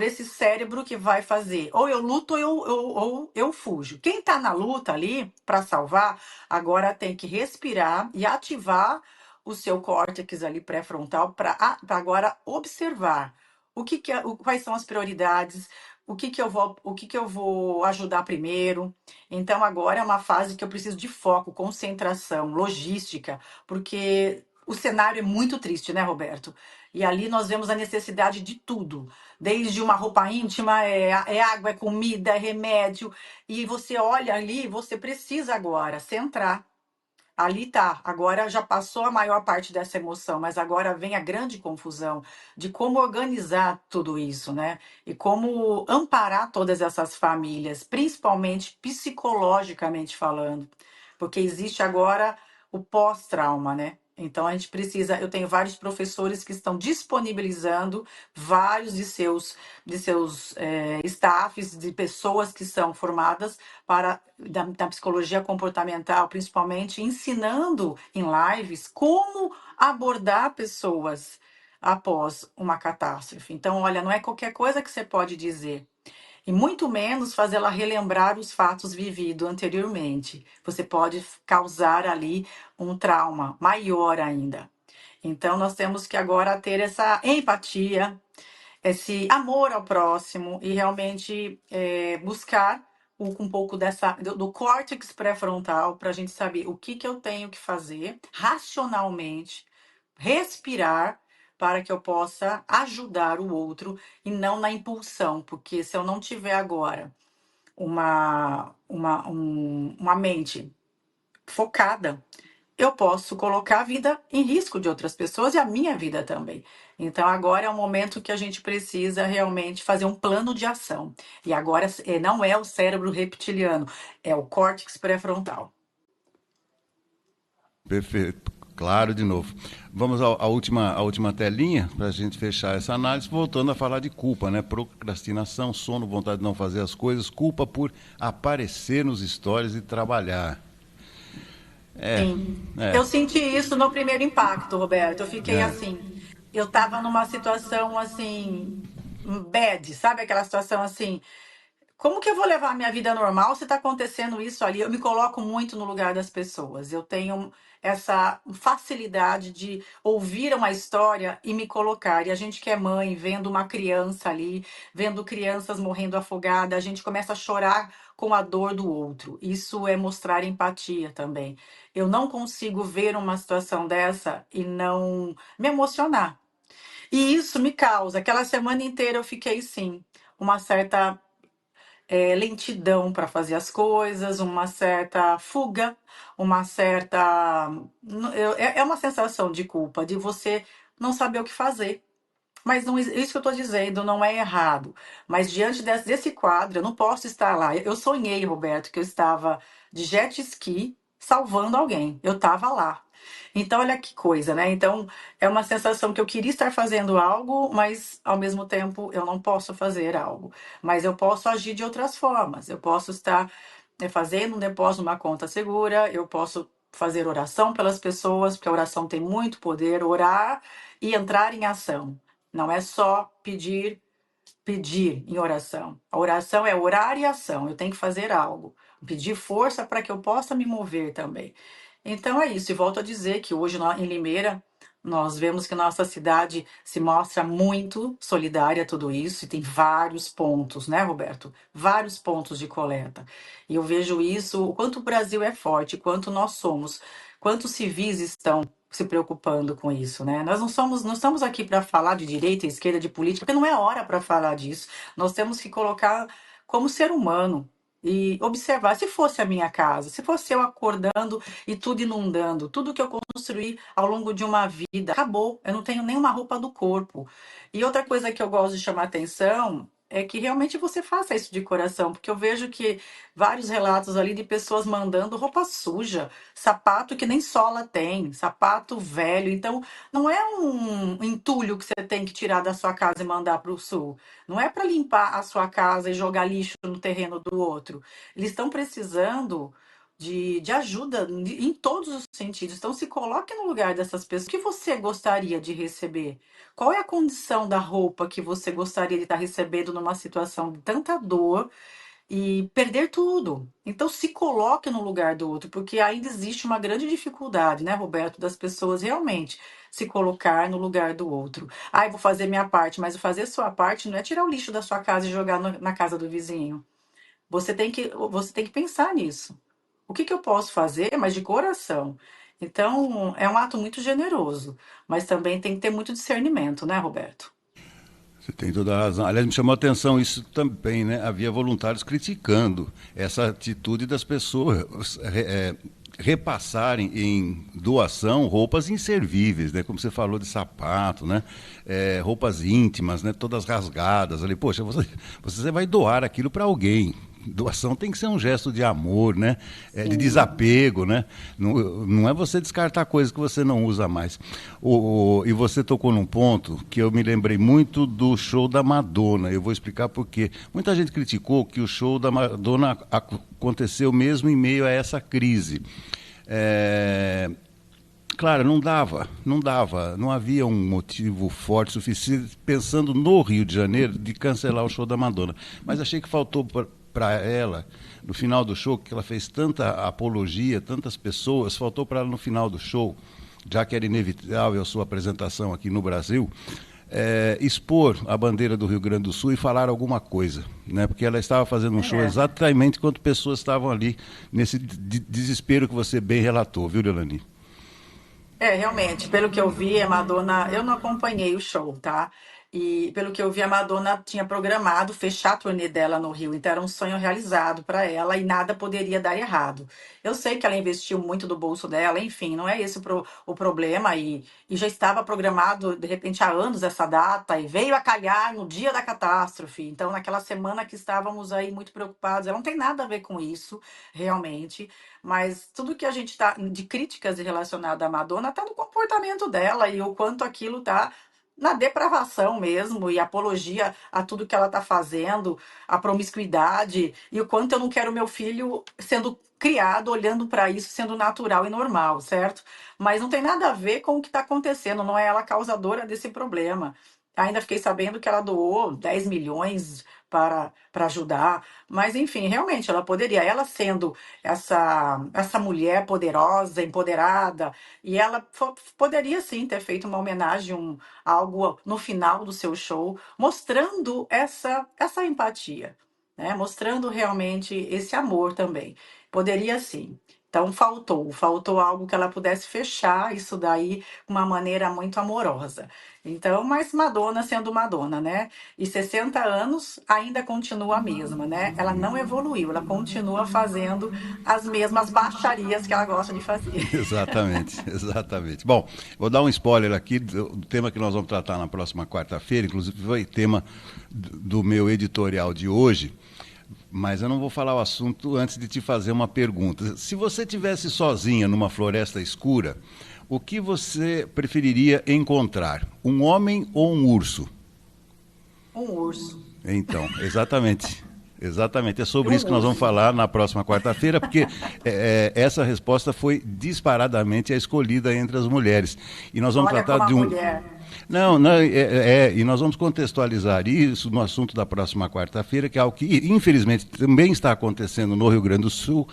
esse cérebro que vai fazer. Ou eu luto ou eu fujo. Quem está na luta ali para salvar, agora tem que respirar e ativar o seu córtex ali pré-frontal para agora observar quais são as prioridades, o que que eu vou ajudar primeiro. Então agora é uma fase que eu preciso de foco, concentração, logística, porque o cenário é muito triste, né, Roberto? E ali nós vemos a necessidade de tudo, desde uma roupa íntima, é água, é comida, é remédio. E você olha ali, você precisa agora centrar. Ali tá, agora já passou a maior parte dessa emoção, mas agora vem a grande confusão de como organizar tudo isso, né? E como amparar todas essas famílias, principalmente psicologicamente falando, porque existe agora o pós-trauma, né? Então a gente precisa, eu tenho vários professores que estão disponibilizando vários de seus staffs, de pessoas que são formadas para da psicologia comportamental, principalmente ensinando em lives como abordar pessoas após uma catástrofe. Então, olha, não é qualquer coisa que você pode dizer. E muito menos fazê-la relembrar os fatos vividos anteriormente. Você pode causar ali um trauma maior ainda. Então, nós temos que agora ter essa empatia, esse amor ao próximo e realmente buscar um pouco do córtex pré-frontal para a gente saber o que eu tenho que fazer racionalmente, respirar para que eu possa ajudar o outro e não na impulsão, porque se eu não tiver agora uma mente focada, eu posso colocar a vida em risco de outras pessoas e a minha vida também. Então, agora é o momento que a gente precisa realmente fazer um plano de ação. E agora não é o cérebro reptiliano, é o córtex pré-frontal. Perfeito. Claro, de novo. Vamos à última telinha para a gente fechar essa análise, voltando a falar de culpa, né? Procrastinação, sono, vontade de não fazer as coisas, culpa por aparecer nos stories e trabalhar. Sim. É, Eu senti isso no primeiro impacto, Roberto. Eu fiquei é. assim, eu estava numa situação assim, bad, sabe aquela situação assim, como que eu vou levar a minha vida normal se está acontecendo isso ali? Eu me coloco muito no lugar das pessoas. Eu tenho essa facilidade de ouvir uma história e me colocar. E a gente que é mãe, vendo uma criança ali, vendo crianças morrendo afogadas, a gente começa a chorar com a dor do outro. Isso é mostrar empatia também. Eu não consigo ver uma situação dessa e não me emocionar. E isso me causa. Aquela semana inteira eu fiquei, sim, uma certa lentidão para fazer as coisas, uma certa fuga, uma certa. É uma sensação de culpa, de você não saber o que fazer. Mas não, isso que eu estou dizendo não é errado. Mas diante desse quadro, eu não posso estar lá. Eu sonhei, Roberto, que eu estava de jet ski salvando alguém. Eu estava lá. Então, olha que coisa, né? Então, é uma sensação que eu queria estar fazendo algo, mas ao mesmo tempo eu não posso fazer algo. Mas eu posso agir de outras formas. Eu posso estar fazendo um depósito numa conta segura, eu posso fazer oração pelas pessoas, porque a oração tem muito poder, orar e entrar em ação. Não é só pedir em oração. A oração é orar e ação. Eu tenho que fazer algo. Pedir força para que eu possa me mover também. Então é isso. E volto a dizer que hoje em Limeira nós vemos que nossa cidade se mostra muito solidária a tudo isso e tem vários pontos, né, Roberto? Vários pontos de coleta. E eu vejo isso, o quanto o Brasil é forte, quanto nós somos, quantos civis estão se preocupando com isso, né? Nós não estamos aqui para falar de direita e esquerda, de política, porque não é hora para falar disso. Nós temos que colocar como ser humano e observar. Se fosse a minha casa, se fosse eu acordando e tudo inundando, tudo que eu construí ao longo de uma vida, acabou. Eu não tenho nenhuma roupa do corpo. E outra coisa que eu gosto de chamar atenção é que realmente você faça isso de coração, porque eu vejo que vários relatos ali de pessoas mandando roupa suja, sapato que nem sola tem, sapato velho. Então, não é um entulho que você tem que tirar da sua casa e mandar para o sul. Não é para limpar a sua casa e jogar lixo no terreno do outro. Eles estão precisando de ajuda em todos os sentidos. Então, se coloque no lugar dessas pessoas. O que você gostaria de receber? Qual é a condição da roupa que você gostaria de estar recebendo numa situação de tanta dor e perder tudo? Então, se coloque no lugar do outro, porque ainda existe uma grande dificuldade, né, Roberto, das pessoas realmente se colocar no lugar do outro. Ah, eu vou fazer minha parte, mas fazer sua parte não é tirar o lixo da sua casa e jogar na casa do vizinho. Você tem que pensar nisso. O que eu posso fazer, mas de coração? Então, é um ato muito generoso, mas também tem que ter muito discernimento, né, Roberto? Você tem toda a razão. Aliás, me chamou a atenção isso também, né? Havia voluntários criticando essa atitude das pessoas repassarem em doação roupas inservíveis, né? Como você falou de sapato, né? Roupas íntimas, né? Todas rasgadas ali. Poxa, você vai doar aquilo para alguém. Doação tem que ser um gesto de amor, né? De desapego, né? Não é você descartar coisas que você não usa mais. E você tocou num ponto que eu me lembrei muito do show da Madonna. Eu vou explicar por quê. Muita gente criticou que o show da Madonna aconteceu mesmo em meio a essa crise. Claro, não havia um motivo forte suficiente, pensando no Rio de Janeiro, de cancelar o show da Madonna. Mas achei que faltou para ela, no final do show, que ela fez tanta apologia, tantas pessoas, faltou para ela no final do show, já que era inevitável a sua apresentação aqui no Brasil, expor a bandeira do Rio Grande do Sul e falar alguma coisa, né? Porque ela estava fazendo um show exatamente enquanto pessoas estavam ali, nesse desespero que você bem relatou, viu, Leilani? Realmente, pelo que eu vi, a Madonna, eu não acompanhei o show, tá? E pelo que eu vi, a Madonna tinha programado fechar a turnê dela no Rio, então era um sonho realizado para ela e nada poderia dar errado. Eu sei que ela investiu muito do bolso dela, enfim, não é esse o problema, e já estava programado, de repente, há anos essa data, e veio a calhar no dia da catástrofe. Então, naquela semana que estávamos aí muito preocupados, ela não tem nada a ver com isso, realmente. Mas tudo que a gente tá de críticas relacionadas à Madonna tá no comportamento dela e o quanto aquilo tá na depravação mesmo e apologia a tudo que ela tá fazendo, a promiscuidade e o quanto eu não quero meu filho sendo criado olhando para isso sendo natural e normal, certo? Mas não tem nada a ver com o que está acontecendo, não é ela a causadora desse problema. Ainda fiquei sabendo que ela doou 10 milhões para ajudar, mas enfim, realmente ela poderia, ela sendo essa mulher poderosa, empoderada, e ela poderia sim ter feito uma homenagem, algo no final do seu show, mostrando essa empatia, né? Mostrando realmente esse amor também. Poderia sim. Então faltou algo que ela pudesse fechar isso daí de uma maneira muito amorosa. Então, mas Madonna sendo Madonna, né? E 60 anos ainda continua a mesma, né? Ela não evoluiu, ela continua fazendo as mesmas baixarias que ela gosta de fazer. Exatamente, exatamente. Bom, vou dar um spoiler aqui do tema que nós vamos tratar na próxima quarta-feira, inclusive foi tema do meu editorial de hoje, mas eu não vou falar o assunto antes de te fazer uma pergunta. Se você estivesse sozinha numa floresta escura, o que você preferiria encontrar? Um homem ou um urso? Um urso. Então, exatamente. Exatamente, é sobre Um isso que nós vamos urso. falar na próxima quarta-feira, porque essa resposta foi disparadamente a escolhida entre as mulheres. E nós vamos Olha tratar como a de um. mulher. Não, e nós vamos contextualizar isso no assunto da próxima quarta-feira, que é algo que, infelizmente, também está acontecendo no Rio Grande do Sul,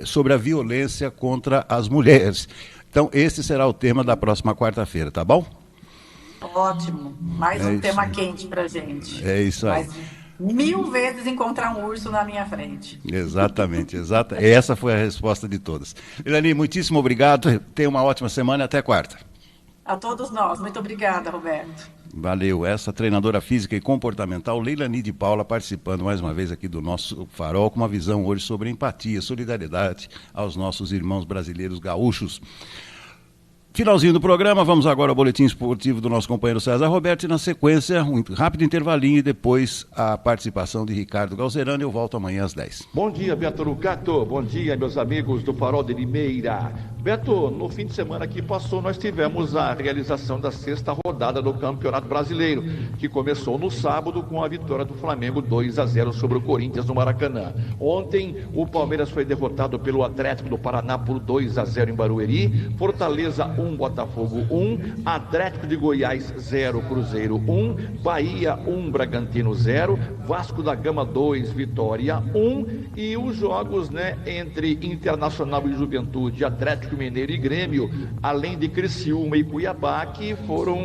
sobre a violência contra as mulheres. Então, esse será o tema da próxima quarta-feira, tá bom? Ótimo. Mais É um isso. tema quente pra gente. É isso aí. Mas 1000 vezes encontrar um urso na minha frente. Exatamente, essa foi a resposta de todas. Elani, muitíssimo obrigado, tenha uma ótima semana e até quarta. A todos nós. Muito obrigada, Roberto. Valeu, essa treinadora física e comportamental, Leilani de Paula, participando mais uma vez aqui do nosso Farol, com uma visão hoje sobre empatia, solidariedade aos nossos irmãos brasileiros gaúchos. Finalzinho do programa, vamos agora ao boletim esportivo do nosso companheiro César Roberto e na sequência um rápido intervalinho e depois a participação de Ricardo Galzerano. Eu volto amanhã às 10. Bom dia, Beto Lucato. Bom dia, meus amigos do Farol de Limeira. Beto, no fim de semana que passou, nós tivemos a realização da 6ª rodada do Campeonato Brasileiro, que começou no sábado com a vitória do Flamengo 2-0 sobre o Corinthians no Maracanã. Ontem, o Palmeiras foi derrotado pelo Atlético do Paraná por 2-0 em Barueri, Fortaleza 1, Botafogo 1, Atlético de Goiás 0, Cruzeiro 1, Bahia 1, Bragantino 0, Vasco da Gama 2, Vitória 1, e os jogos, entre Internacional e Juventude, Atlético Mineiro e Grêmio, além de Criciúma e Cuiabá, que foram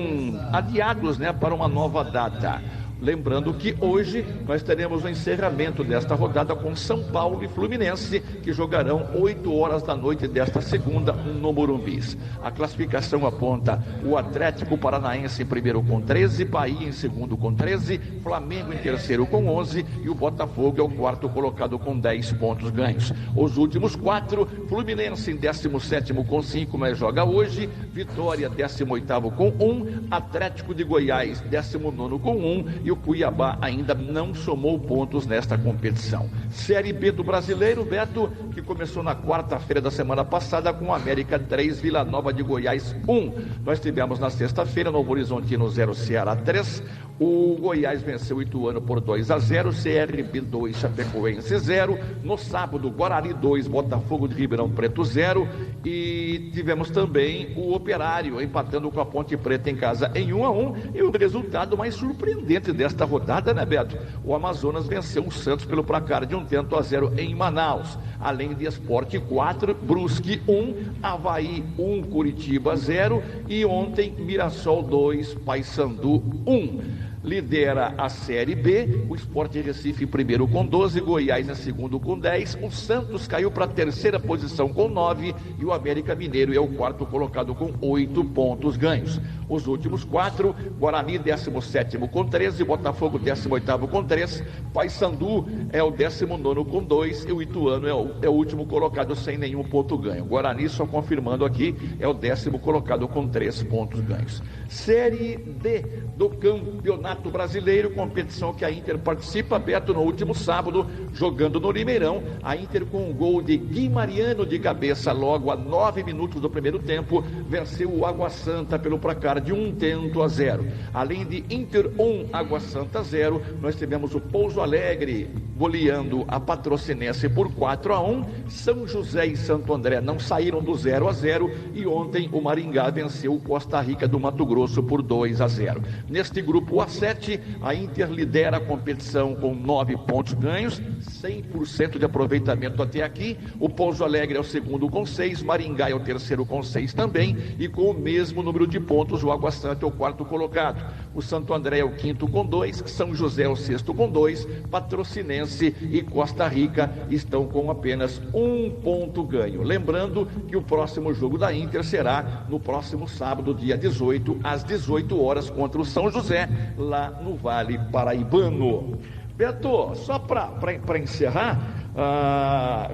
adiados, para uma nova data. Lembrando que hoje nós teremos o encerramento desta rodada com São Paulo e Fluminense, que jogarão 8 horas da noite desta segunda no Morumbi. A classificação aponta o Atlético Paranaense em primeiro com 13, Bahia em segundo com 13, Flamengo em terceiro com 11 e o Botafogo é o quarto colocado com 10 pontos ganhos. Os últimos 4, Fluminense em 17º com 5, mas joga hoje, Vitória 18º com 1, Atlético de Goiás 19º com 1 e o Cuiabá ainda não somou pontos nesta competição. Série B do Brasileiro, Beto, que começou na quarta-feira da semana passada com América 3, Vila Nova de Goiás 1. Nós tivemos na sexta-feira Novo Horizontino 0, Ceará 3. O Goiás venceu o Ituano por 2-0, CRB 2, Chapecoense 0. No sábado, Guarani 2, Botafogo de Ribeirão Preto 0. E tivemos também o Operário empatando com a Ponte Preta em casa em 1-1. E o resultado mais surpreendente desta rodada, né, Beto? O Amazonas venceu o Santos pelo placar de 1-0 em Manaus. Além de Sport 4, Brusque 1, Avaí 1, Curitiba 0. E ontem, Mirassol 2, Paysandu 1. Lidera a Série B, o Sport Recife em primeiro com 12, Goiás em segundo com 10, o Santos caiu para a terceira posição com 9 e o América Mineiro é o quarto colocado com 8 pontos ganhos. Os últimos 4, Guarani 17º com 13, Botafogo 18º com 3, Paysandu é o 19º com 2 e o Ituano é o último colocado sem nenhum ponto ganho. Guarani, só confirmando aqui, é o 10º colocado com 3 pontos ganhos. Série D do Campeonato Brasileiro, competição que a Inter participa, Beto, no último sábado, jogando no Limeirão, a Inter com um gol de Gui Mariano de cabeça logo a 9 minutos do primeiro tempo, venceu o Água Santa pelo placar de 1-0. Além de Inter 1, Água Santa 0, nós tivemos o Pouso Alegre goleando a Patrocinense por 4-1, São José e Santo André não saíram do 0-0 e ontem o Maringá venceu o Costa Rica do Mato Grosso por 2-0. Neste grupo A7, a Inter lidera a competição com 9 pontos ganhos, 100% de aproveitamento até aqui. O Pouso Alegre é o segundo com 6, Maringá é o terceiro com 6 também, e com o mesmo número de pontos, o Água Santa é o quarto colocado. O Santo André é o quinto com 2, São José é o sexto com 2, Patrocinense e Costa Rica estão com apenas 1 ponto ganho. Lembrando que o próximo jogo da Inter será no próximo sábado, dia 18, às 18 horas, contra o São José, lá no Vale Paraibano. Beto, só para encerrar,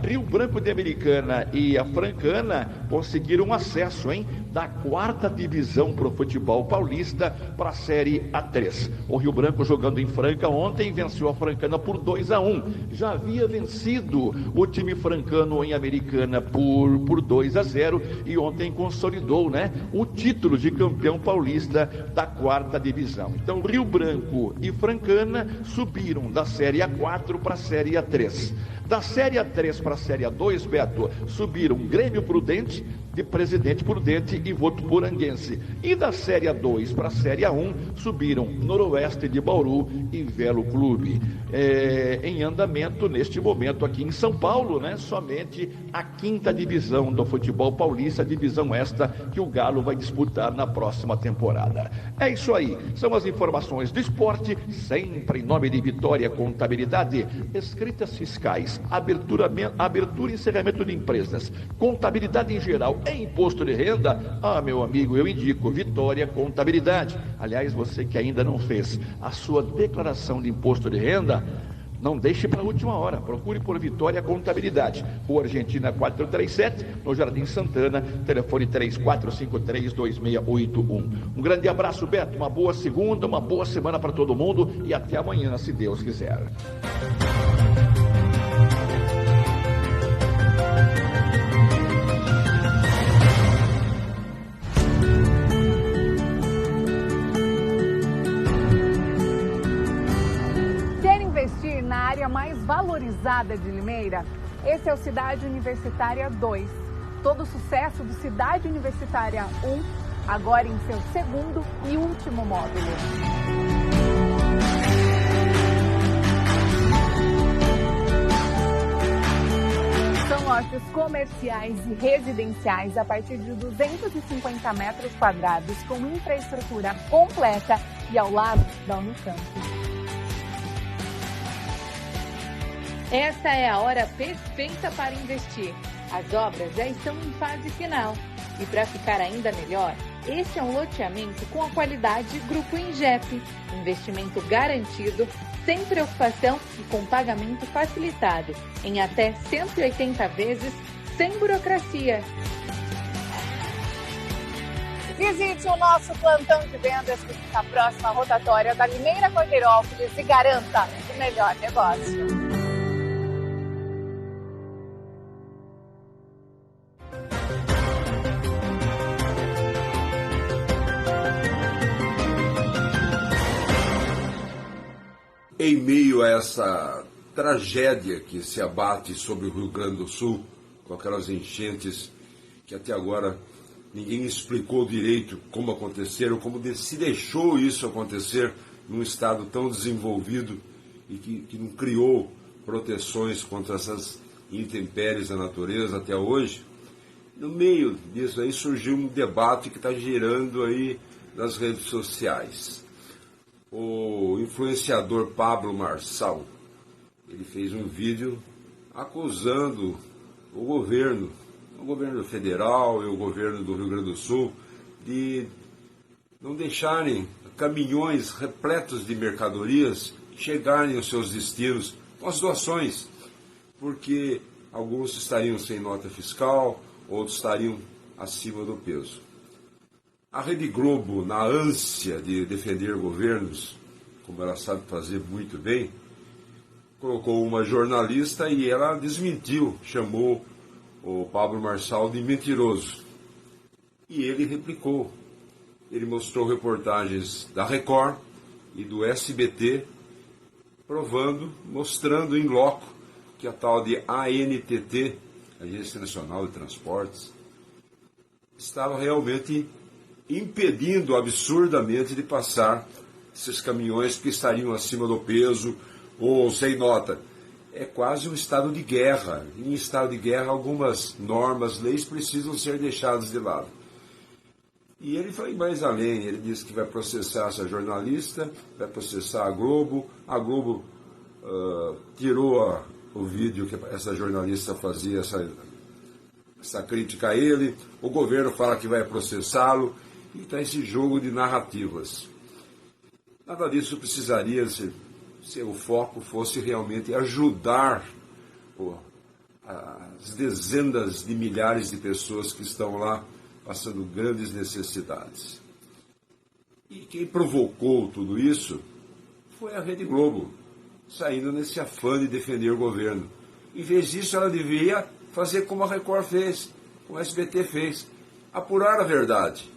Rio Branco de Americana e a Francana conseguiram acesso, da 4ª divisão para o futebol paulista para a Série A3. O Rio Branco, jogando em Franca ontem, venceu a Francana por 2-1. Já havia vencido o time francano em Americana por 2-0 e ontem consolidou, o título de campeão paulista da 4ª divisão. Então, Rio Branco e Francana subiram da Série A4 para a Série A3. Da Série A3 para a Série A2, Beto, subiram Grêmio Prudente, de Presidente Prudente e Votuporanguense. E da Série A2 para a Série A1, subiram Noroeste de Bauru e Velo Clube. Em andamento, neste momento, aqui em São Paulo, somente a 5ª divisão do futebol paulista, a divisão esta que o Galo vai disputar na próxima temporada. É isso aí, são as informações do esporte, sempre em nome de Vitória Contabilidade, escritas fiscais, abertura e encerramento de empresas, contabilidade em geral e imposto de renda. Meu amigo, eu indico Vitória Contabilidade. Aliás, você que ainda não fez a sua declaração de imposto de renda, não deixe para a última hora, procure por Vitória Contabilidade, Rua Argentina 437, no Jardim Santana, telefone 3453-2681. Um grande abraço, Beto, uma boa segunda, uma boa semana para todo mundo e até amanhã, se Deus quiser. Na área mais valorizada de Limeira, esse é o Cidade Universitária 2. Todo o sucesso do Cidade Universitária 1, agora em seu segundo e último módulo. São lojas comerciais e residenciais a partir de 250 metros quadrados, com infraestrutura completa e ao lado da Unicamp. Esta é a hora perfeita para investir. As obras já estão em fase final. E para ficar ainda melhor, esse é um loteamento com a qualidade Grupo Ingep. Investimento garantido, sem preocupação e com pagamento facilitado, em até 180 vezes, sem burocracia. Visite o nosso plantão de vendas que fica próximo à rotatória da Limeira Cordeirópolis e garanta o melhor negócio. Em meio a essa tragédia que se abate sobre o Rio Grande do Sul, com aquelas enchentes que até agora ninguém explicou direito como aconteceram, como se deixou isso acontecer num estado tão desenvolvido e que não criou proteções contra essas intempéries da natureza até hoje. No meio disso aí surgiu um debate que está girando aí nas redes sociais. O influenciador Pablo Marçal, ele fez um vídeo acusando o governo federal e o governo do Rio Grande do Sul de não deixarem caminhões repletos de mercadorias chegarem aos seus destinos com as doações, porque alguns estariam sem nota fiscal, outros estariam acima do peso. A Rede Globo, na ânsia de defender governos, como ela sabe fazer muito bem, colocou uma jornalista e ela desmentiu, chamou o Pablo Marçal de mentiroso. E ele replicou. Ele mostrou reportagens da Record e do SBT, mostrando em loco que a tal de ANTT, Agência Nacional de Transportes, estava realmente impedindo absurdamente de passar esses caminhões que estariam acima do peso ou sem nota. É quase um estado de guerra. Em estado de guerra, algumas normas, leis precisam ser deixadas de lado. E ele foi mais além. Ele disse que vai processar essa jornalista, vai processar a Globo. A Globo tirou o vídeo que essa jornalista fazia, essa crítica a ele. O governo fala que vai processá-lo. E está esse jogo de narrativas. Nada disso precisaria se o foco fosse realmente ajudar as dezenas de milhares de pessoas que estão lá passando grandes necessidades. E quem provocou tudo isso foi a Rede Globo, saindo nesse afã de defender o governo. Em vez disso, ela deveria fazer como a Record fez, como a SBT fez, apurar a verdade.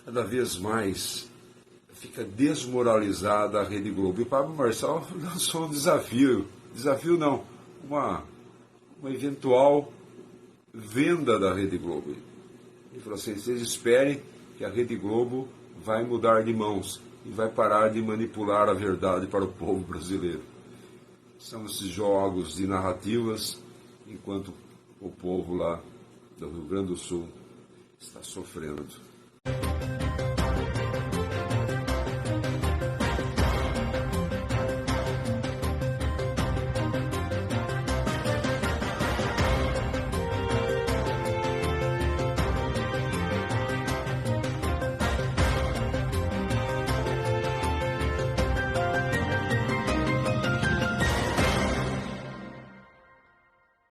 Cada vez mais fica desmoralizada a Rede Globo. E o Pablo Marçal lançou um desafio não, uma eventual venda da Rede Globo. Ele falou assim, vocês esperem que a Rede Globo vai mudar de mãos e vai parar de manipular a verdade para o povo brasileiro. São esses jogos de narrativas, enquanto o povo lá do Rio Grande do Sul está sofrendo.